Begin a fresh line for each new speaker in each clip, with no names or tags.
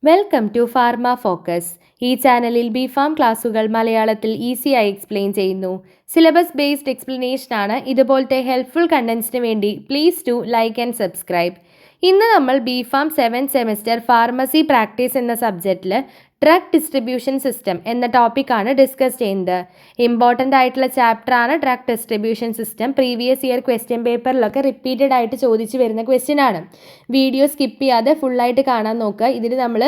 Welcome to pharma focus. ഈ ചാനലിൽ BPharm ക്ലാസുകൾ മലയാളത്തിൽ ഈസിയായി എക്സ്പ്ലെയിൻ ചെയ്യുന്നു. സിലബസ് ബേസ്ഡ് എക്സ്പ്ലനേഷൻ ആണ്. ഇതുപോലത്തെ ഹെൽപ്ഫുൾ കണ്ടന്റ്സിന് വേണ്ടി please to like and subscribe. ഇന്ന് നമ്മൾ BPharm 7th semester pharmacy practice എന്ന സബ്ജക്റ്റിൽ ഡ്രഗ് ഡിസ്ട്രിബ്യൂഷൻ സിസ്റ്റം എന്ന ടോപ്പിക്കാണ് ഡിസ്കസ് ചെയ്യുന്നത്. ഇമ്പോർട്ടൻ്റ് ആയിട്ടുള്ള ചാപ്റ്ററാണ് drug distribution system. Previous year question പേപ്പറിലൊക്കെ റിപ്പീറ്റഡ് ആയിട്ട് ചോദിച്ചു വരുന്ന ക്വസ്റ്റ്യൻ ആണ്. വീഡിയോ സ്കിപ്പ് ചെയ്യാതെ ഫുള്ളായിട്ട് കാണാൻ നോക്കുക. ഇതിൽ നമ്മൾ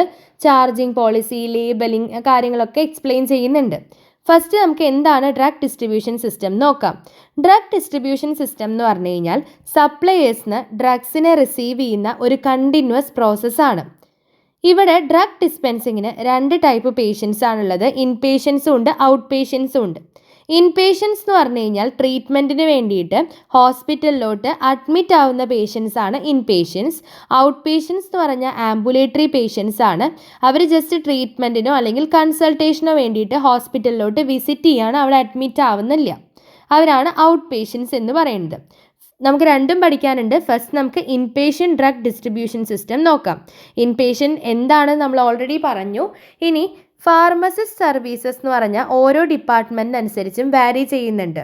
ചാർജിങ് പോളിസി, ലേബലിംഗ് കാര്യങ്ങളൊക്കെ എക്സ്പ്ലെയിൻ ചെയ്യുന്നുണ്ട്. ഫസ്റ്റ് നമുക്ക് എന്താണ് ഡ്രഗ് ഡിസ്ട്രിബ്യൂഷൻ സിസ്റ്റം നോക്കാം. ഡ്രഗ് ഡിസ്ട്രിബ്യൂഷൻ സിസ്റ്റം എന്ന് പറഞ്ഞു കഴിഞ്ഞാൽ സപ്ലയേഴ്സിന് ഡ്രഗ്സിനെ റിസീവ് ചെയ്യുന്ന ഒരു കണ്ടിന്യൂസ് പ്രോസസ്സാണ്. ഇവിടെ ഡ്രഗ് ഡിസ്പെൻസിങ്ങിന് 2 ടൈപ്പ് പേഷ്യൻസ് ആണുള്ളത്. ഇൻ പേഷ്യൻസും ഉണ്ട്, ഔട്ട് പേഷ്യൻസും ഉണ്ട്. ഇൻ പേഷ്യൻസ് എന്ന് പറഞ്ഞു കഴിഞ്ഞാൽ ട്രീറ്റ്മെൻറ്റിന് വേണ്ടിയിട്ട് ഹോസ്പിറ്റലിലോട്ട് അഡ്മിറ്റ് ആവുന്ന പേഷ്യൻസ് ആണ് ഇൻ പേഷ്യൻസ്. ഔട്ട് പേഷ്യൻസ് എന്ന് പറഞ്ഞാൽ ആംബുലേറ്ററി പേഷ്യൻസ് ആണ്. അവർ ജസ്റ്റ് ട്രീറ്റ്മെൻറ്റിനോ അല്ലെങ്കിൽ കൺസൾട്ടേഷനോ വേണ്ടിയിട്ട് ഹോസ്പിറ്റലിലോട്ട് വിസിറ്റ് ചെയ്യാണ്, അവിടെ അഡ്മിറ്റ് ആവുന്നില്ല. അവരാണ് ഔട്ട് പേഷ്യൻസ് എന്ന് പറയുന്നത്. നമുക്ക് രണ്ടും പഠിക്കാനുണ്ട്. ഫസ്റ്റ് നമുക്ക് ഇൻപേഷ്യൻ്റ് ഡ്രഗ് ഡിസ്ട്രിബ്യൂഷൻ സിസ്റ്റം നോക്കാം. ഇൻപേഷ്യൻ്റ് എന്താണ് നമ്മൾ ഓൾറെഡി പറഞ്ഞു. ഇനി ഫാർമസിസ്റ്റ് സർവീസസ് എന്ന് പറഞ്ഞാൽ ഓരോ ഡിപ്പാർട്ട്മെൻറ്റിനനുസരിച്ചും വാരി ചെയ്യുന്നുണ്ട്.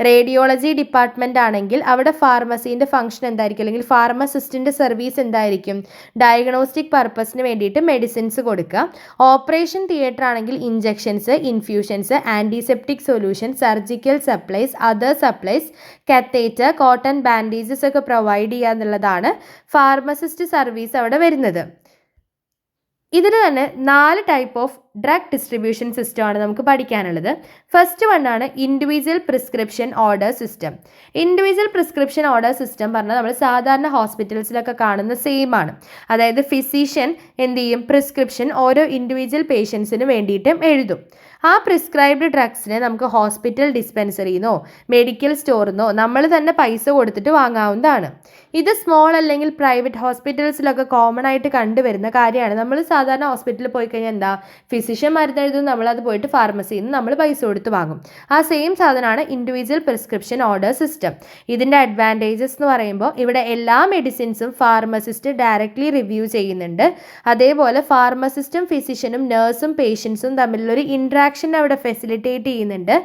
റേഡിയോളജി ഡിപ്പാർട്ട്മെൻ്റ് ആണെങ്കിൽ അവിടെ ഫാർമസീൻ്റെ ഫംഗ്ഷൻ എന്തായിരിക്കും, അല്ലെങ്കിൽ ഫാർമസിസ്റ്റിൻ്റെ സർവീസ് എന്തായിരിക്കും? ഡയഗ്നോസ്റ്റിക് പർപ്പസിന് വേണ്ടിയിട്ട് മെഡിസിൻസ് കൊടുക്കുക. ഓപ്പറേഷൻ തിയേറ്റർ ആണെങ്കിൽ injections, infusions, antiseptic solution, surgical supplies, other supplies, catheter, cotton bandages ഒക്കെ പ്രൊവൈഡ് ചെയ്യുക എന്നുള്ളതാണ് ഫാർമസിസ്റ്റ് സർവീസ് അവിടെ വരുന്നത്. ഇതിൽ തന്നെ 4 ടൈപ്പ് ഓഫ് ഡ്രഗ് ഡിസ്ട്രിബ്യൂഷൻ സിസ്റ്റമാണ് നമുക്ക് പഠിക്കാനുള്ളത്. ഫസ്റ്റ് വണ്ണാണ് individual prescription order system. Individual prescription order system പറഞ്ഞാൽ നമ്മൾ സാധാരണ ഹോസ്പിറ്റൽസിലൊക്കെ കാണുന്ന സെയിം ആണ്. അതായത് ഫിസിഷ്യൻ എന്ത് ചെയ്യും, പ്രിസ്ക്രിപ്ഷൻ ഓരോ ഇൻഡിവിജ്വൽ പേഷ്യൻസിന് വേണ്ടിയിട്ടും എഴുതും. ആ പ്രിസ്ക്രൈബ്ഡ് ഡ്രഗ്സിനെ നമുക്ക് ഹോസ്പിറ്റൽ ഡിസ്പെൻസറിന്നോ മെഡിക്കൽ സ്റ്റോറിന്നോ നമ്മൾ തന്നെ പൈസ കൊടുത്തിട്ട് വാങ്ങാവുന്നതാണ്. ഇത് സ്മോൾ അല്ലെങ്കിൽ പ്രൈവറ്റ് ഹോസ്പിറ്റൽസിലൊക്കെ കോമൺ ആയിട്ട് കണ്ടുവരുന്ന കാര്യമാണ്. നമ്മൾ സാധാരണ ഹോസ്പിറ്റലിൽ പോയി കഴിഞ്ഞാൽ എന്താ, ഫിസിഷ്യൻ മരുന്ന് എഴുതും, നമ്മളത് പോയിട്ട് ഫാർമസിയിൽ നിന്ന് നമ്മൾ പൈസ കൊടുത്ത് വാങ്ങും. ആ സെയിം സാധനമാണ് ഇൻഡിവിജ്വൽ പ്രിസ്ക്രിപ്ഷൻ ഓർഡർ സിസ്റ്റം. ഇതിൻ്റെ അഡ്വാൻറ്റേജസ് എന്ന് പറയുമ്പോൾ ഇവിടെ എല്ലാ മെഡിസിൻസും ഫാർമസിസ്റ്റ് ഡയറക്റ്റ്ലി റിവ്യൂ ചെയ്യുന്നുണ്ട്. അതേപോലെ ഫാർമസിസ്റ്റും ഫിസിഷ്യനും നഴ്സും പേഷ്യൻസും തമ്മിലുള്ളൊരു ഇൻട്രാക്ഷൻ അവിടെ ഫെസിലിറ്റേറ്റ് ചെയ്യുന്നുണ്ട്.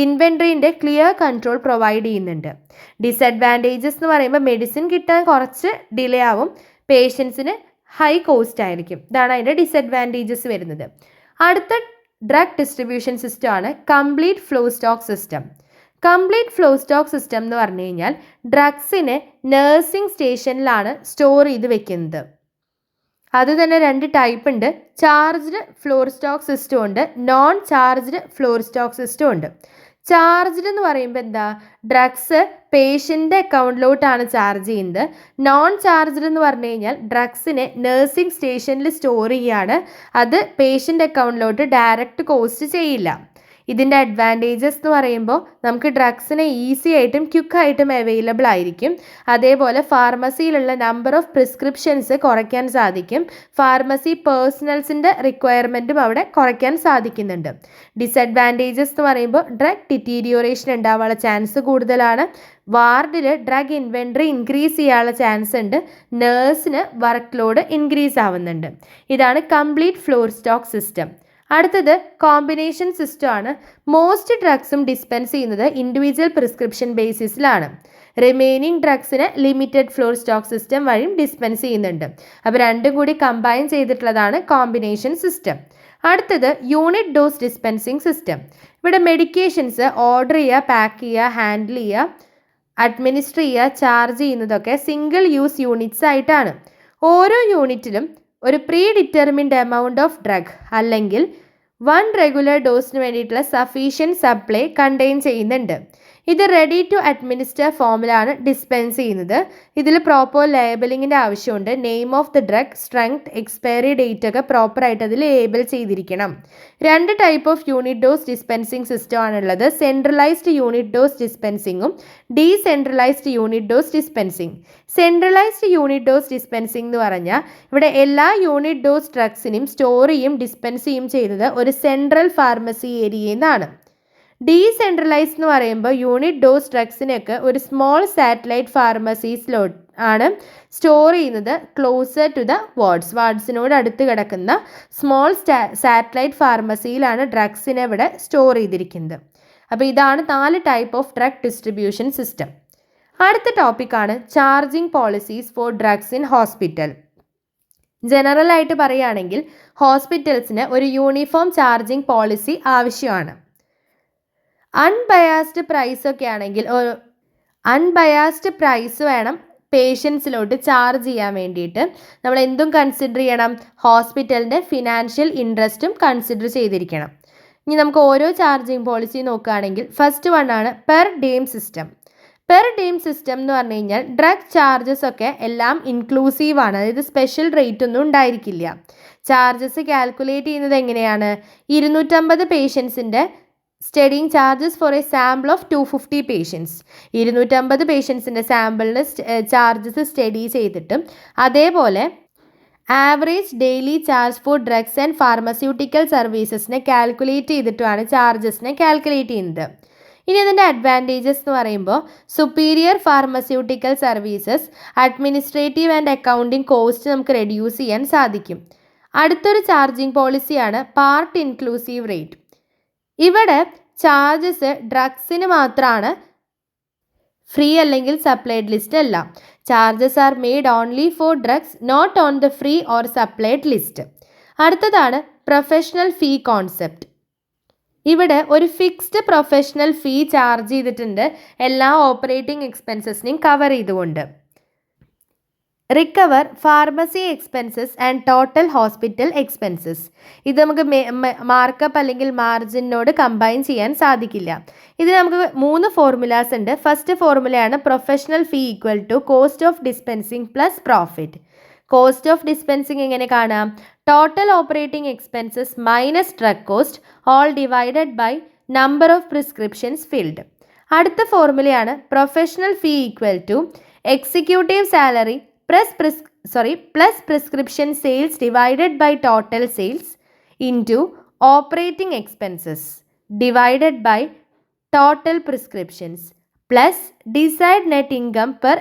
ഇൻവെൻട്രീൻ്റെ ക്ലിയർ കൺട്രോൾ പ്രൊവൈഡ് ചെയ്യുന്നുണ്ട്. ഡിസഡ്വാൻറ്റേജസ് എന്ന് പറയുമ്പോൾ മെഡിസിൻ കിട്ടാൻ കുറച്ച് ഡിലേ ആവും, പേഷ്യൻസിന് ഹൈ കോസ്റ്റ് ആയിരിക്കും. ഇതാണ് അതിൻ്റെ ഡിസഡ്വാൻറ്റേജസ് വരുന്നത്. അടുത്ത ഡ്രഗ് ഡിസ്ട്രിബ്യൂഷൻ സിസ്റ്റം ആണ് complete flow stock system. Complete flow stock system എന്ന് പറഞ്ഞു കഴിഞ്ഞാൽ ഡ്രഗ്സിനെ നഴ്സിംഗ് സ്റ്റേഷനിലാണ് സ്റ്റോർ ചെയ്ത് വെക്കുന്നത്. അത് തന്നെ 2 ടൈപ്പ് ഉണ്ട്. ചാർജ്ഡ് ഫ്ലോർ സ്റ്റോക്ക് സിസ്റ്റം ഉണ്ട്, non charged floor stock system ഉണ്ട്. ചാർജ്ഡ് എന്ന് പറയുമ്പോൾ എന്താ, ഡ്രഗ്സ് പേഷ്യൻ്റെ അക്കൗണ്ടിലോട്ടാണ് ചാർജ് ചെയ്യുന്നത്. നോൺ ചാർജ്ഡ് എന്ന് പറഞ്ഞു കഴിഞ്ഞാൽ ഡ്രഗ്സിനെ നഴ്സിംഗ് സ്റ്റേഷനിൽ സ്റ്റോർ ചെയ്യുകയാണ്, അത് പേഷ്യൻ്റെ അക്കൗണ്ടിലോട്ട് ഡയറക്റ്റ് കോസ്റ്റ് ചെയ്യില്ല. ഇതിൻ്റെ അഡ്വാൻറ്റേജസ് എന്ന് പറയുമ്പോൾ നമുക്ക് ഡ്രഗ്സിനെ ഈസി ആയിട്ടും ക്വിക്കായിട്ടും അവൈലബിൾ ആയിരിക്കും. അതേപോലെ ഫാർമസിയിലുള്ള നമ്പർ ഓഫ് പ്രിസ്ക്രിപ്ഷൻസ് കുറയ്ക്കാൻ സാധിക്കും. ഫാർമസി പേഴ്സണൽസിൻ്റെ റിക്വയർമെൻറ്റും അവിടെ കുറയ്ക്കാൻ സാധിക്കുന്നുണ്ട്. ഡിസഡ്വാൻറ്റേജസ് എന്ന് പറയുമ്പോൾ ഡ്രഗ് ഡിറ്റീരിയോറേഷൻ ഉണ്ടാവാനുള്ള ചാൻസ് കൂടുതലാണ്. വാർഡിൽ ഡ്രഗ് ഇൻവെൻട്രി ഇൻക്രീസ് ചെയ്യാനുള്ള ചാൻസ് ഉണ്ട്. നേഴ്സിന് വർക്ക് ലോഡ് ഇൻക്രീസ് ആവുന്നുണ്ട്. ഇതാണ് കംപ്ലീറ്റ് ഫ്ലോർ സ്റ്റോക്ക് സിസ്റ്റം. അടുത്തത് കോമ്പിനേഷൻ സിസ്റ്റം ആണ്. മോസ്റ്റ് ഡ്രഗ്സും ഡിസ്പെൻസ് ചെയ്യുന്നത് ഇൻഡിവിജ്വൽ പ്രിസ്ക്രിപ്ഷൻ ബേസിസിലാണ്. റിമൈനിങ് ഡ്രഗ്സിന് ലിമിറ്റഡ് ഫ്ലോർ സ്റ്റോക്ക് സിസ്റ്റം വഴിയും ഡിസ്പെൻസ് ചെയ്യുന്നുണ്ട്. അപ്പോൾ രണ്ടും കൂടി കമ്പൈൻ ചെയ്തിട്ടുള്ളതാണ് കോമ്പിനേഷൻ സിസ്റ്റം. അടുത്തത് യൂണിറ്റ് ഡോസ് ഡിസ്പെൻസിങ് സിസ്റ്റം. ഇവിടെ മെഡിക്കേഷൻസ് ഓർഡർ ചെയ്യുക, പാക്ക് ചെയ്യുക, ഹാൻഡിൽ ചെയ്യുക, അഡ്മിനിസ്റ്റർ ചെയ്യുക, ചാർജ് ചെയ്യുന്നതൊക്കെ സിംഗിൾ യൂസ് യൂണിറ്റ്സ് ആയിട്ടാണ്. ഓരോ യൂണിറ്റിലും ഒരു pre determined amount of drug അല്ലെങ്കിൽ 1 റെഗുലർ ഡോസിന് വേണ്ടിയിട്ടുള്ള സഫീഷ്യൻറ്റ് സപ്ലൈ കണ്ടെയ്ൻ ചെയ്യുന്നുണ്ട്. ഇത് റെഡി ടു അഡ്മിനിസ്റ്റർ ഫോമിലാണ് ഡിസ്പെൻസ് ചെയ്യുന്നത്. ഇതിൽ പ്രോപ്പർ ലേബലിങ്ങിൻ്റെ ആവശ്യമുണ്ട്. Name of the drug, strength, expiry date ഒക്കെ പ്രോപ്പറായിട്ട് അതിൽ ലേബൽ ചെയ്തിരിക്കണം. 2 type of unit dose dispensing system ആണുള്ളത്. സെൻട്രലൈസ്ഡ് യൂണിറ്റ് ഡോസ് ഡിസ്പെൻസിങ്ങും decentralised unit dose dispensing. Centralised unit dose dispensing എന്ന് പറഞ്ഞാൽ ഇവിടെ എല്ലാ യൂണിറ്റ് ഡോസ് ഡ്രഗ്സിനെയും സ്റ്റോർ ചെയ്യും ഡിസ്പെൻസ് ചെയ്യും ചെയ്യുന്നത് ഒരു സെൻട്രൽ ഫാർമസി ഏരിയയിൽ നിന്നാണ്. ഡീസെൻട്രലൈസ് എന്ന് പറയുമ്പോൾ യൂണിറ്റ് ഡോസ് ഡ്രഗ്സിനൊക്കെ ഒരു സ്മോൾ സാറ്റലൈറ്റ് ഫാർമസീസിലോട്ട് ആണ് സ്റ്റോർ ചെയ്യുന്നത് ക്ലോസർ ടു ദ വാർഡ്സിനോട് അടുത്ത് കിടക്കുന്ന സ്മോൾ സാറ്റലൈറ്റ് ഫാർമസിയിലാണ് ഡ്രഗ്സിനെ ഇവിടെ സ്റ്റോർ ചെയ്തിരിക്കുന്നത്. അപ്പോൾ ഇതാണ് 4 type of drug distribution system. അടുത്ത ടോപ്പിക്കാണ് charging policies four drugs in hospital. General ആയിട്ട് പറയുകയാണെങ്കിൽ ഹോസ്പിറ്റൽസിന് ഒരു യൂണിഫോം ചാർജിങ് പോളിസി ആവശ്യമാണ്. അൺബയാസ്ഡ് പ്രൈസ് വേണം പേഷ്യൻസിലോട്ട് ചാർജ് ചെയ്യാൻ വേണ്ടിയിട്ട്. നമ്മൾ എന്തും കൺസിഡർ ചെയ്യണം, ഹോസ്പിറ്റലിൻ്റെ ഫിനാൻഷ്യൽ ഇൻട്രസ്റ്റും കൺസിഡർ ചെയ്തിരിക്കണം. ഇനി നമുക്ക് ഓരോ ചാർജിങ് പോളിസി നോക്കുകയാണെങ്കിൽ ഫസ്റ്റ് വൺ ആണ് പെർ ഡേം സിസ്റ്റം. പെർ ഡേം സിസ്റ്റം എന്ന് പറഞ്ഞു കഴിഞ്ഞാൽ ഡ്രഗ് ചാർജസ് ഒക്കെ എല്ലാം ഇൻക്ലൂസീവ് ആണ്, അതായത് സ്പെഷ്യൽ റേറ്റ് ഒന്നും ഉണ്ടായിരിക്കില്ല. ചാർജസ് കാൽക്കുലേറ്റ് ചെയ്യുന്നത് എങ്ങനെയാണ്, 250 പേഷ്യൻസിൻ്റെ studying charges for a sample of 250 patients. 250 പേഷ്യൻസിൻ്റെ സാമ്പിളിന് ചാർജസ് സ്റ്റഡി ചെയ്തിട്ടും അതേപോലെ average daily charge for drugs and pharmaceutical സർവീസസിനെ കാൽക്കുലേറ്റ് ചെയ്തിട്ടുമാണ് ചാർജസിനെ കാൽക്കുലേറ്റ് ചെയ്യുന്നത്. ഇനി അതിൻ്റെ അഡ്വാൻറ്റേജസ് എന്ന് പറയുമ്പോൾ superior pharmaceutical services, administrative and accounting cost നമുക്ക് റെഡ്യൂസ് ചെയ്യാൻ സാധിക്കും. അടുത്തൊരു ചാർജിങ് പോളിസിയാണ് പാർട്ട് ഇൻക്ലൂസീവ് റേറ്റ്. ഇവിടെ ചാർജസ് ഡ്രഗ്സിന് മാത്രമാണ് ഫ്രീ അല്ലെങ്കിൽ സപ്ലൈഡ് ലിസ്റ്റ് അല്ല. Charges are made only for drugs not on the free or supplied list. അടുത്തതാണ് പ്രൊഫഷണൽ ഫീ കോൺസെപ്റ്റ്. ഇവിടെ ഒരു ഫിക്സ്ഡ് പ്രൊഫഷണൽ ഫീ ചാർജ് ചെയ്തിട്ടുണ്ട് എല്ലാ ഓപ്പറേറ്റിംഗ് എക്സ്പെൻസസിനെയും കവർ ചെയ്തുകൊണ്ട്. Recover pharmacy expenses and total hospital expenses. ഇത് നമുക്ക് മാർക്കപ്പ് അല്ലെങ്കിൽ മാർജിനോട് കമ്പൈൻ ചെയ്യാൻ സാധിക്കില്ല. ഇതിന് നമുക്ക് 3 ഫോർമുലാസ് ഉണ്ട്. ഫസ്റ്റ് ഫോർമുലയാണ് professional fee equal to cost of dispensing plus profit. Cost of dispensing എങ്ങനെ കാണാം, total operating expenses minus drug cost all divided by number of prescriptions filled. അടുത്ത ഫോർമുലയാണ് professional fee equal to executive salary plus prescription sales divided by total sales into operating expenses divided by total prescriptions plus desired net income per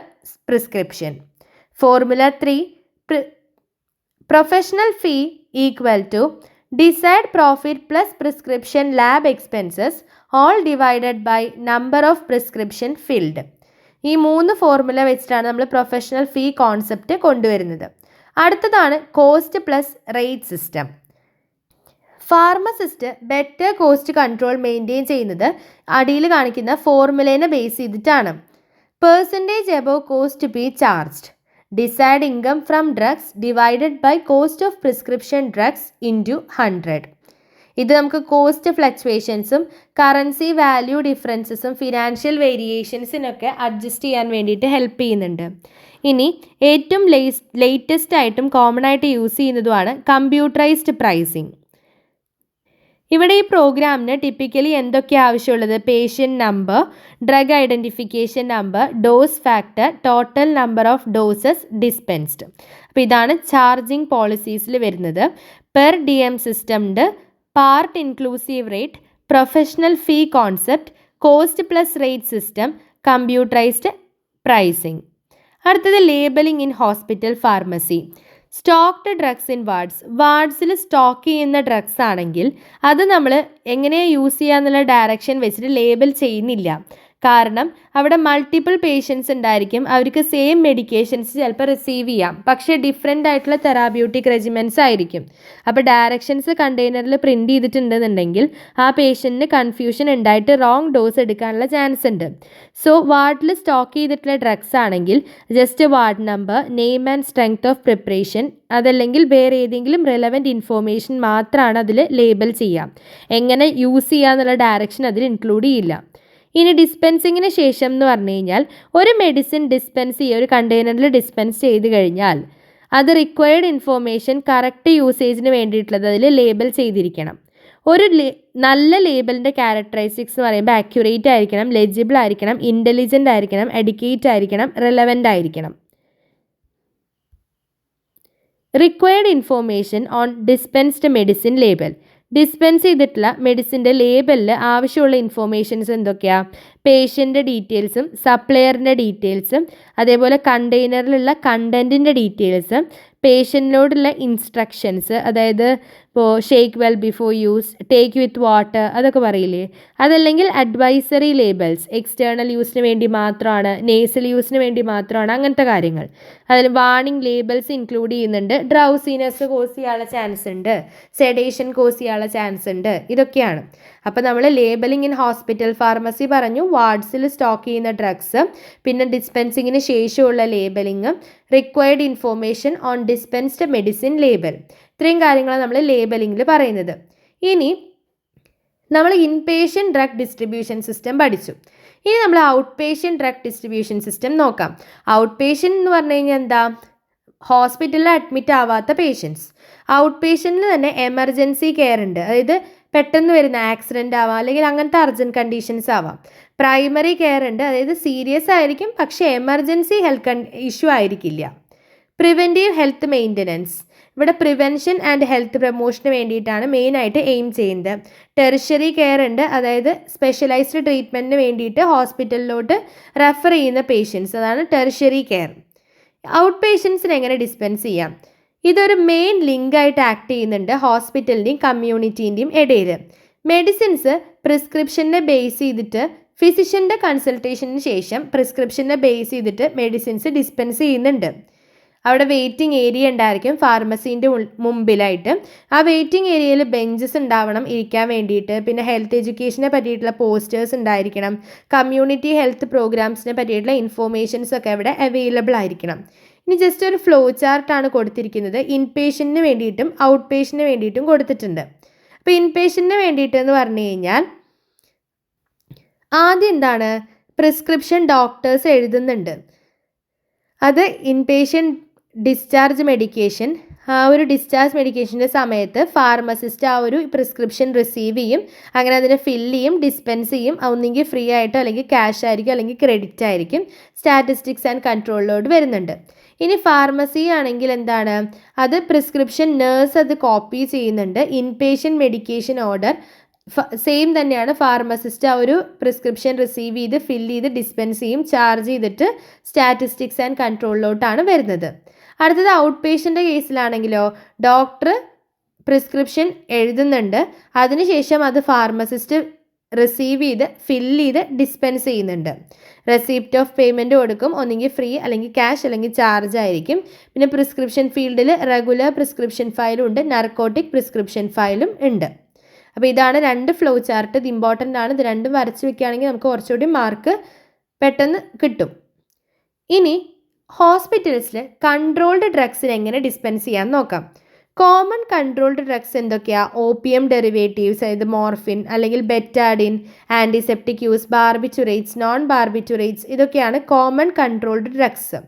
prescription. Formula 3 professional fee equal to desired profit plus prescription lab expenses all divided by number of prescription filled. ഈ 3 formula വെച്ചിട്ടാണ് നമ്മൾ professional fee concept കൊണ്ടുവരുന്നത്. അടുത്തതാണ് cost plus rate system. Pharmacist better cost control maintain ചെയ്യുന്നത് അടിയിൽ കാണിക്കുന്ന ഫോർമുലേനെ base ചെയ്തിട്ടാണ്. Percentage above cost to be charged, desired income from drugs divided by cost of prescription drugs into 100. ഇത് നമുക്ക് കോസ്റ്റ് ഫ്ലക്ച്വേഷൻസും കറൻസി വാല്യൂ ഡിഫറൻസസും ഫിനാൻഷ്യൽ വേരിയേഷൻസിനൊക്കെ അഡ്ജസ്റ്റ് ചെയ്യാൻ വേണ്ടിയിട്ട് ഹെൽപ്പ് ചെയ്യുന്നുണ്ട്. ഇനി ഏറ്റവും ലേറ്റസ്റ്റ് ആയിട്ടും കോമൺ ആയിട്ട് യൂസ് ചെയ്യുന്നതുമാണ് കമ്പ്യൂട്ടറൈസ്ഡ് പ്രൈസിങ്. ഇവിടെ ഈ പ്രോഗ്രാമിന് ടിപ്പിക്കലി എന്തൊക്കെയാണ് ആവശ്യമുള്ളത്, patient number, drug identification number, dose factor, total number of doses dispensed. അപ്പോൾ ഇതാണ് ചാർജിങ് പോളിസീസിൽ വരുന്നത്. പെർ ഡി എം സിസ്റ്റം ഉണ്ട്, part inclusive rate, professional fee concept, cost plus rate system, computerised pricing. അടുത്തത് labelling in hospital pharmacy. Stocked drugs in വാർഡ്സിൽ stock ചെയ്യുന്ന drugs ആണെങ്കിൽ അത് നമ്മൾ എങ്ങനെയാണ് യൂസ് ചെയ്യുക എന്നുള്ള ഡയറക്ഷൻ വെച്ചിട്ട് ലേബൽ ചെയ്യുന്നില്ല. കാരണം അവിടെ മൾട്ടിപ്പിൾ പേഷ്യൻസ് ഉണ്ടായിരിക്കും, അവർക്ക് സെയിം മെഡിക്കേഷൻസ് ചിലപ്പോൾ റിസീവ് ചെയ്യാം, പക്ഷേ ഡിഫറെൻ്റ് ആയിട്ടുള്ള തെറാപ്യൂട്ടിക് റെജിമെൻറ്റ്സ് ആയിരിക്കും. അപ്പോൾ ഡയറക്ഷൻസ് കണ്ടെയ്നറിൽ പ്രിൻറ്റ് ചെയ്തിട്ടുണ്ടെന്നുണ്ടെങ്കിൽ ആ പേഷ്യൻറ്റിന് കൺഫ്യൂഷൻ ഉണ്ടായിട്ട് റോങ് ഡോസ് എടുക്കാനുള്ള ചാൻസ് ഉണ്ട്. സോ വാർഡിൽ സ്റ്റോക്ക് ചെയ്തിട്ടുള്ള ഡ്രഗ്സ് ആണെങ്കിൽ just ward number, name and strength of preparation, അതല്ലെങ്കിൽ വേറെ ഏതെങ്കിലും റെലവൻറ്റ് ഇൻഫോർമേഷൻ മാത്രമാണ് അതിൽ ലേബൽ ചെയ്യുക. എങ്ങനെ യൂസ് ചെയ്യുക എന്നുള്ള ഡയറക്ഷൻ അതിൽ ഇൻക്ലൂഡ് ചെയ്യില്ല. ഇനി ഡിസ്പെൻസിങ്ങിന് ശേഷം എന്ന് പറഞ്ഞു കഴിഞ്ഞാൽ ഒരു മെഡിസിൻ ഡിസ്പെൻസ് ചെയ്യുക, ഒരു കണ്ടെയ്നറിൽ ഡിസ്പെൻസ് ചെയ്ത് കഴിഞ്ഞാൽ അത് റിക്വയർഡ് ഇൻഫോർമേഷൻ കറക്റ്റ് യൂസേജിന് വേണ്ടിയിട്ടുള്ളത് അതിൽ ലേബൽ ചെയ്തിരിക്കണം. ഒരു നല്ല ലേബലിൻ്റെ ക്യാരക്ടറിസ്റ്റിക്സ് എന്ന് പറയുമ്പോൾ ആക്യുറേറ്റ് ആയിരിക്കണം, ലെജിബിൾ ആയിരിക്കണം, ഇൻ്റലിജൻ്റ് ആയിരിക്കണം, എഡ്യൂക്കേറ്റ് ആയിരിക്കണം, റെലവൻ്റ് ആയിരിക്കണം. Required information on dispensed medicine label. Dispense ചെയ്തിട്ടുള്ള മെഡിസിൻ്റെ ലേബലിൽ ആവശ്യമുള്ള ഇൻഫോർമേഷൻസ് എന്തൊക്കെയാണ്? പേഷ്യൻ്റെ ഡീറ്റെയിൽസും സപ്ലയറിൻ്റെ ഡീറ്റെയിൽസും അതേപോലെ കണ്ടെയ്നറിലുള്ള കണ്ടൻറ്റിൻ്റെ ഡീറ്റെയിൽസും പേഷ്യൻറ്റിനോടുള്ള ഇൻസ്ട്രക്ഷൻസ്, അതായത് ഇപ്പോൾ shake well before use, take with water, അതൊക്കെ പറയില്ലേ? അതല്ലെങ്കിൽ അഡ്വൈസറി ലേബൽസ്, എക്സ്റ്റേണൽ യൂസിന് വേണ്ടി മാത്രമാണ്, നേസൽ യൂസിന് വേണ്ടി മാത്രമാണ്, അങ്ങനത്തെ കാര്യങ്ങൾ. അതിൽ വാർണിംഗ് ലേബൽസ് ഇൻക്ലൂഡ് ചെയ്യുന്നുണ്ട്. ഡ്രൗസിനെസ് കോസ് ചെയ്യാനുള്ള ചാൻസ് ഉണ്ട്, സെഡേഷൻ കോസ് ചെയ്യാനുള്ള ചാൻസ് ഉണ്ട്, ഇതൊക്കെയാണ്. അപ്പോൾ നമ്മൾ ലേബലിംഗ് ഇൻ ഹോസ്പിറ്റൽ ഫാർമസി പറഞ്ഞു, വാർഡ്സിൽ സ്റ്റോക്ക് ചെയ്യുന്ന ഡ്രഗ്സ്, പിന്നെ ഡിസ്പെൻസിങ്ങിന് ശേഷമുള്ള labelling, required information on dispensed medicine label, ഇത്രയും കാര്യങ്ങളാണ് നമ്മൾ ലേബലിംഗിൽ പറയുന്നത്. ഇനി നമ്മൾ ഇൻപേഷ്യൻ്റ് ഡ്രഗ് ഡിസ്ട്രിബ്യൂഷൻ സിസ്റ്റം പഠിച്ചു. ഇനി നമ്മൾ out patient drug distribution system നോക്കാം. ഔട്ട് പേഷ്യൻ്റ് എന്ന് പറഞ്ഞു കഴിഞ്ഞാൽ എന്താ? ഹോസ്പിറ്റലിൽ അഡ്മിറ്റ് ആവാത്ത പേഷ്യൻസ്. ഔട്ട് പേഷ്യൻറ്റിൽ തന്നെ എമർജൻസി കെയർ ഉണ്ട്, അതായത് പെട്ടെന്ന് വരുന്ന ആക്സിഡൻ്റ് ആവാം, അല്ലെങ്കിൽ അങ്ങനത്തെ അർജൻറ്റ് കണ്ടീഷൻസ് ആവാം. പ്രൈമറി കെയർ ഉണ്ട്, അതായത് സീരിയസ് ആയിരിക്കും പക്ഷേ എമർജൻസി ഹെൽത്ത് ഇഷ്യൂ ആയിരിക്കില്ല. പ്രിവെൻറ്റീവ് ഹെൽത്ത് മെയിൻ്റനൻസ്, ഇവിടെ പ്രിവെൻഷൻ ആൻഡ് ഹെൽത്ത് പ്രൊമോഷന് വേണ്ടിയിട്ടാണ് മെയിനായിട്ട് എയിം ചെയ്യുന്നത്. ടെറിഷറി കെയർ ഉണ്ട്, അതായത് സ്പെഷ്യലൈസ്ഡ് ട്രീറ്റ്മെൻറ്റിന് വേണ്ടിയിട്ട് ഹോസ്പിറ്റലിലോട്ട് റെഫർ ചെയ്യുന്ന പേഷ്യൻസ്, അതാണ് ടെറിഷറി കെയർ. ഔട്ട് പേഷ്യൻസിന് എങ്ങനെ ഡിസ്പെൻസ് ചെയ്യാം? ഇതൊരു മെയിൻ ലിങ്കായിട്ട് ആക്ട് ചെയ്യുന്നുണ്ട് ഹോസ്പിറ്റലിൻ്റെയും കമ്മ്യൂണിറ്റീൻ്റെയും ഇടയിൽ. മെഡിസിൻസ് പ്രിസ്ക്രിപ്ഷനെ ബേസ് ചെയ്തിട്ട് ഫിസിഷ്യൻ്റെ കൺസൾട്ടേഷന് ശേഷം പ്രിസ്ക്രിപ്ഷനെ ബേസ് ചെയ്തിട്ട് മെഡിസിൻസ് ഡിസ്പെൻസ് ചെയ്യുന്നുണ്ട്. അവിടെ വെയിറ്റിംഗ് ഏരിയ ഉണ്ടായിരിക്കും ഫാർമസീൻ്റെ മുമ്പിലായിട്ട്. ആ വെയിറ്റിംഗ് ഏരിയയിൽ ബെഞ്ചസ് ഉണ്ടാവണം ഇരിക്കാൻ വേണ്ടിയിട്ട്. പിന്നെ ഹെൽത്ത് എഡ്യൂക്കേഷനെ പറ്റിയിട്ടുള്ള പോസ്റ്റേഴ്സ് ഉണ്ടായിരിക്കണം. കമ്മ്യൂണിറ്റി ഹെൽത്ത് പ്രോഗ്രാംസിനെ പറ്റിയിട്ടുള്ള ഇൻഫോർമേഷൻസ് ഒക്കെ അവിടെ അവൈലബിൾ ആയിരിക്കണം. ഇനി ജസ്റ്റ് ഒരു ഫ്ലോ ചാർട്ടാണ് കൊടുത്തിരിക്കുന്നത്. ഇൻ പേഷ്യൻറ്റിന് വേണ്ടിയിട്ടും ഔട്ട് പേഷ്യൻറ്റിന് വേണ്ടിയിട്ടും കൊടുത്തിട്ടുണ്ട്. അപ്പോൾ ഇൻ പേഷ്യൻറ്റിന് വേണ്ടിയിട്ട് എന്ന് പറഞ്ഞു കഴിഞ്ഞാൽ ആദ്യം എന്താണ്? പ്രിസ്ക്രിപ്ഷൻ ഡോക്ടേഴ്സ് എഴുതുന്നുണ്ട്. അത് ഇൻ പേഷ്യൻ്റ് ഡിസ്ചാർജ് മെഡിക്കേഷൻ, ആ ഒരു ഡിസ്ചാർജ് മെഡിക്കേഷൻ്റെ സമയത്ത് ഫാർമസിസ്റ്റ് ആ ഒരു പ്രിസ്ക്രിപ്ഷൻ റിസീവ് ചെയ്യും, അങ്ങനെ അതിനെ ഫില്ല് ചെയ്യും, ഡിസ്പെൻസ് ചെയ്യും. ഒന്നെങ്കിൽ ഫ്രീ ആയിട്ടോ അല്ലെങ്കിൽ ക്യാഷ് ആയിരിക്കും അല്ലെങ്കിൽ ക്രെഡിറ്റ് ആയിരിക്കും. സ്റ്റാറ്റിസ്റ്റിക്സ് ആൻഡ് കൺട്രോളിലോട്ട് വരുന്നുണ്ട്. ഇനി ഫാർമസി ആണെങ്കിൽ എന്താണ്? അത് പ്രിസ്ക്രിപ്ഷൻ നേഴ്സ് അത് കോപ്പി ചെയ്യുന്നുണ്ട്. ഇൻപേഷ്യൻ്റ് മെഡിക്കേഷൻ ഓർഡർ സെയിം തന്നെയാണ്. ഫാർമസിസ്റ്റ് ആ ഒരു പ്രിസ്ക്രിപ്ഷൻ റിസീവ് ചെയ്ത് ഫില്ല് ചെയ്ത് ഡിസ്പെൻസ് ചെയ്യും, ചാർജ് ചെയ്തിട്ട് സ്റ്റാറ്റിസ്റ്റിക്സ് ആൻഡ് കൺട്രോളിലോട്ടാണ് വരുന്നത്. അടുത്തത് ഔട്ട് പേഷ്യൻ്റെ കേസിലാണെങ്കിലോ ഡോക്ടർ പ്രിസ്ക്രിപ്ഷൻ എഴുതുന്നുണ്ട്, അതിനുശേഷം അത് ഫാർമസിസ്റ്റ് റിസീവ് ചെയ്ത് ഫില്ല് ചെയ്ത് ഡിസ്പെൻസ് ചെയ്യുന്നുണ്ട്. റെസിപ്റ്റ് ഓഫ് പേയ്മെൻറ്റ് കൊടുക്കും, ഒന്നെങ്കിൽ ഫ്രീ അല്ലെങ്കിൽ ക്യാഷ് അല്ലെങ്കിൽ ചാർജ് ആയിരിക്കും. പിന്നെ പ്രിസ്ക്രിപ്ഷൻ ഫീൽഡിൽ റെഗുലർ പ്രിസ്ക്രിപ്ഷൻ ഫയലും ഉണ്ട്, നർക്കോട്ടിക് പ്രിസ്ക്രിപ്ഷൻ ഫയലും ഉണ്ട്. അപ്പോൾ ഇതാണ് രണ്ട് ഫ്ലോ ചാർട്ട്. ഇത് ഇമ്പോർട്ടൻ്റ് ആണ്. ഇത് രണ്ടും വരച്ച് വെക്കുകയാണെങ്കിൽ നമുക്ക് കുറച്ചുകൂടി മാർക്ക് പെട്ടെന്ന് കിട്ടും. ഇനി ഹോസ്പിറ്റൽസിൽ കൺട്രോൾഡ് ഡ്രഗ്സിന് എങ്ങനെ ഡിസ്പെൻസ് ചെയ്യാൻ നോക്കാം. കോമൺ കൺട്രോൾഡ് ഡ്രഗ്സ് എന്തൊക്കെയാണ്? ഓപ്പിയം ഡെറിവേറ്റീവ്സ്, അതായത് മോർഫിൻ അല്ലെങ്കിൽ ബെറ്റാഡിൻ, antiseptic use, barbiturates, non barbiturates, ഇതൊക്കെയാണ് കോമൺ കൺട്രോൾഡ് ഡ്രഗ്സ്.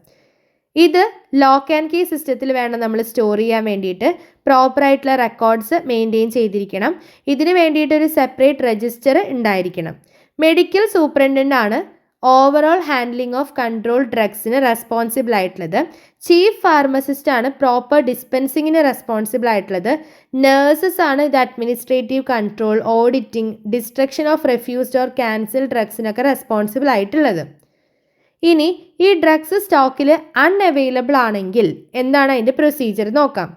ഇത് ലോക്ക് ആൻഡ് കീ സിസ്റ്റത്തിൽ വേണം നമ്മൾ സ്റ്റോർ ചെയ്യാൻ വേണ്ടിയിട്ട്. പ്രോപ്പറായിട്ടുള്ള റെക്കോർഡ്സ് മെയിൻറ്റെയിൻ ചെയ്തിരിക്കണം. ഇതിന് വേണ്ടിയിട്ടൊരു സെപ്പറേറ്റ് രജിസ്റ്റർ ഉണ്ടായിരിക്കണം. മെഡിക്കൽ സൂപ്രണ്ടൻ്റ് ആണ് ഓവറോൾ ഹാൻഡ്ലിംഗ് ഓഫ് കൺട്രോൾ ഡ്രഗ്സിന് റെസ്പോൺസിബിൾ ആയിട്ടുള്ളത്. ചീഫ് ഫാർമസിസ്റ്റ് ആണ് പ്രോപ്പർ ഡിസ്പെൻസിങ്ങിന് റെസ്പോൺസിബിൾ ആയിട്ടുള്ളത്. നേഴ്സസ് ആണ് ഇത് administrative control, auditing, destruction of refused or cancel ഡ്രഗ്സിനൊക്കെ റെസ്പോൺസിബിൾ ആയിട്ടുള്ളത്. ഇനി ഈ ഡ്രഗ്സ് സ്റ്റോക്കിൽ അൺഅവൈലബിൾ ആണെങ്കിൽ എന്താണ് അതിൻ്റെ പ്രൊസീജിയർ നോക്കാം.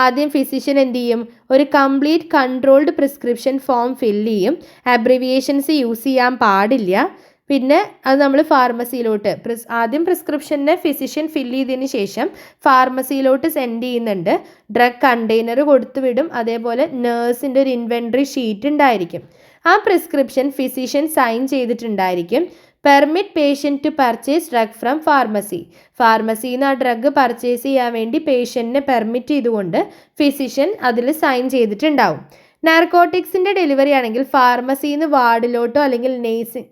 ആദ്യം ഫിസിഷ്യൻ എന്ത് ചെയ്യും? ഒരു complete controlled prescription form fill ചെയ്യും. അബ്രിവിയേഷൻസ് യൂസ് ചെയ്യാൻ പാടില്ല. പിന്നെ അത് നമ്മൾ ഫാർമസിയിലോട്ട് ആദ്യം പ്രിസ്ക്രിപ്ഷനെ ഫിസിഷ്യൻ ഫില്ല് ചെയ്തതിന് ശേഷം ഫാർമസിയിലോട്ട് സെൻഡ് ചെയ്യുന്നുണ്ട്. ഡ്രഗ് കണ്ടെയ്നർ കൊടുത്തു വിടും. അതേപോലെ നേഴ്സിൻ്റെ ഒരു ഇൻവെൻട്രി ഷീറ്റ് ഉണ്ടായിരിക്കും. ആ പ്രിസ്ക്രിപ്ഷൻ ഫിസിഷ്യൻ സൈൻ ചെയ്തിട്ടുണ്ടായിരിക്കും. Permit patient to purchase drug from pharmacy. ഫാർമസിയിൽ നിന്ന് ആ ഡ്രഗ് പർച്ചേസ് ചെയ്യാൻ വേണ്ടി പേഷ്യൻറ്റിനെ പെർമിറ്റ് ചെയ്തുകൊണ്ട് ഫിസിഷ്യൻ അതിൽ സൈൻ ചെയ്തിട്ടുണ്ടാവും. നാർക്കോട്ടിക്സിൻ്റെ ഡെലിവറി ആണെങ്കിൽ ഫാർമസിയിൽ നിന്ന് വാർഡിലോട്ടോ അല്ലെങ്കിൽ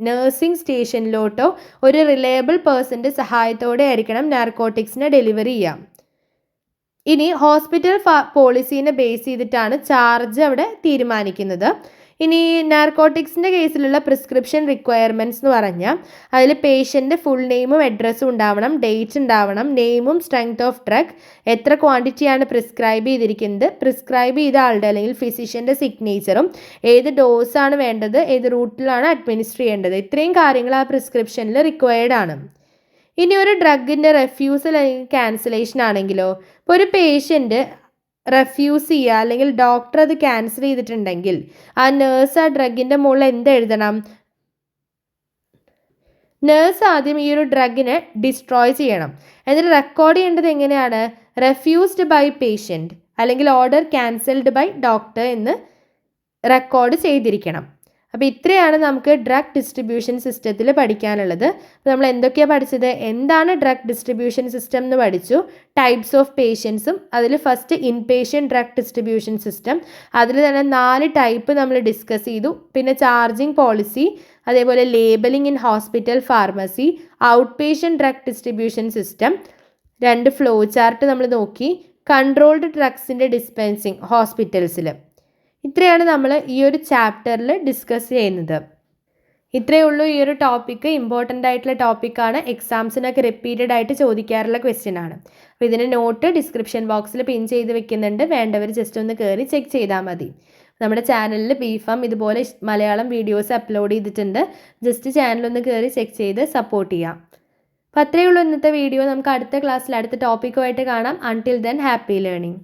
നേഴ്സിംഗ് സ്റ്റേഷനിലോട്ടോ ഒരു റിലയബിൾ പേഴ്സൻ്റെ സഹായത്തോടെ ആയിരിക്കണം നാർക്കോട്ടിക്സിനെ ഡെലിവറി ചെയ്യാം. ഇനി ഹോസ്പിറ്റൽ പോളിസീനെ ബേസ് ചെയ്തിട്ടാണ് ചാർജ് അവിടെ തീരുമാനിക്കുന്നത്. ഇനി നാർക്കോട്ടിക്സിൻ്റെ കേസിലുള്ള പ്രിസ്ക്രിപ്ഷൻ റിക്വയർമെൻറ്റ്സ് എന്ന് പറഞ്ഞാൽ അതിൽ പേഷ്യൻ്റെ ഫുൾ നെയിമും അഡ്രസ്സും ഉണ്ടാവണം, ഡേറ്റ് ഉണ്ടാവണം, നെയിമും സ്ട്രെങ്ത് ഓഫ് ഡ്രഗ്, എത്ര ക്വാണ്ടിറ്റിയാണ് പ്രിസ്ക്രൈബ് ചെയ്തിരിക്കുന്നത്, പ്രിസ്ക്രൈബ് ചെയ്ത ആളുടെ അല്ലെങ്കിൽ ഫിസിഷ്യൻ്റെ സിഗ്നേച്ചറും, ഏത് ഡോസാണ് വേണ്ടത്, ഏത് റൂട്ടിലാണ് അഡ്മിനിസ്റ്റർ ചെയ്യേണ്ടത്, ഇത്രയും കാര്യങ്ങൾ ആ പ്രിസ്ക്രിപ്ഷനിൽ റിക്വയർഡ് ആണ്. ഇനി ഒരു ഡ്രഗിൻ്റെ റെഫ്യൂസൽ അല്ലെങ്കിൽ ക്യാൻസലേഷൻ ആണെങ്കിലോ, ഇപ്പോൾ ഒരു പേഷ്യൻ്റ് റെഫ്യൂസ് ചെയ്യുക അല്ലെങ്കിൽ ഡോക്ടർ അത് ക്യാൻസൽ ചെയ്തിട്ടുണ്ടെങ്കിൽ ആ നേഴ്സ് ആ ഡ്രഗിൻ്റെ മുകളിൽ എന്ത് എഴുതണം? നേഴ്സ് ആദ്യം ഈ ഒരു ഡ്രഗിനെ ഡിസ്ട്രോയ് ചെയ്യണം. എന്നിട്ട് റെക്കോർഡ് ചെയ്യേണ്ടത് എങ്ങനെയാണ്? റെഫ്യൂസ്ഡ് ബൈ പേഷ്യൻറ്റ് അല്ലെങ്കിൽ ഓർഡർ ക്യാൻസൽഡ് ബൈ ഡോക്ടർ എന്ന് റെക്കോർഡ് ചെയ്തിരിക്കണം. അപ്പോൾ ഇത്രയാണ് നമുക്ക് ഡ്രഗ് ഡിസ്ട്രിബ്യൂഷൻ സിസ്റ്റത്തിൽ പഠിക്കാനുള്ളത്. നമ്മൾ എന്തൊക്കെയാണ് പഠിച്ചത്? എന്താണ് ഡ്രഗ് ഡിസ്ട്രിബ്യൂഷൻ സിസ്റ്റം എന്ന് പഠിച്ചു, ടൈപ്സ് ഓഫ് പേഷ്യൻസും, അതിൽ first inpatient drug distribution system, അതിൽ തന്നെ 4 ടൈപ്പ് നമ്മൾ ഡിസ്കസ് ചെയ്തു. പിന്നെ ചാർജിങ് പോളിസി, അതേപോലെ labelling in hospital pharmacy, out patient drug distribution system, 2 flow chart നമ്മൾ നോക്കി, കൺട്രോൾഡ് ഡ്രഗ്സിൻ്റെ ഡിസ്പെൻസിങ് ഹോസ്പിറ്റൽസിൽ. ഇത്രയാണ് നമ്മൾ ഈ ഒരു ചാപ്റ്ററിൽ ഡിസ്കസ് ചെയ്യുന്നത്. ഇത്രയേ ഉള്ളൂ. ഈ ഒരു ടോപ്പിക്ക് ഇമ്പോർട്ടൻ്റ് ആയിട്ടുള്ള ടോപ്പിക്കാണ്. എക്സാംസിനൊക്കെ റിപ്പീറ്റഡ് ആയിട്ട് ചോദിക്കാറുള്ള ക്വസ്റ്റ്യൻ ആണ്. അപ്പോൾ ഇതിൻ്റെ നോട്ട് ഡിസ്ക്രിപ്ഷൻ ബോക്സിൽ പിൻ ചെയ്ത് വെക്കുന്നുണ്ട്. വേണ്ടവർ ജസ്റ്റ് ഒന്ന് കയറി ചെക്ക് ചെയ്താൽ മതി. നമ്മുടെ ചാനലിൽ ബിഫാം ഇതുപോലെ മലയാളം വീഡിയോസ് അപ്ലോഡ് ചെയ്തിട്ടുണ്ട്. ജസ്റ്റ് ചാനലൊന്ന് കയറി ചെക്ക് ചെയ്ത് സപ്പോർട്ട് ചെയ്യാം. അപ്പോൾ അത്രയേ ഉള്ളൂ ഇന്നത്തെ വീഡിയോ. നമുക്ക് അടുത്ത ക്ലാസ്സിൽ അടുത്ത ടോപ്പിക്കുമായിട്ട് കാണാം. Until then happy learning.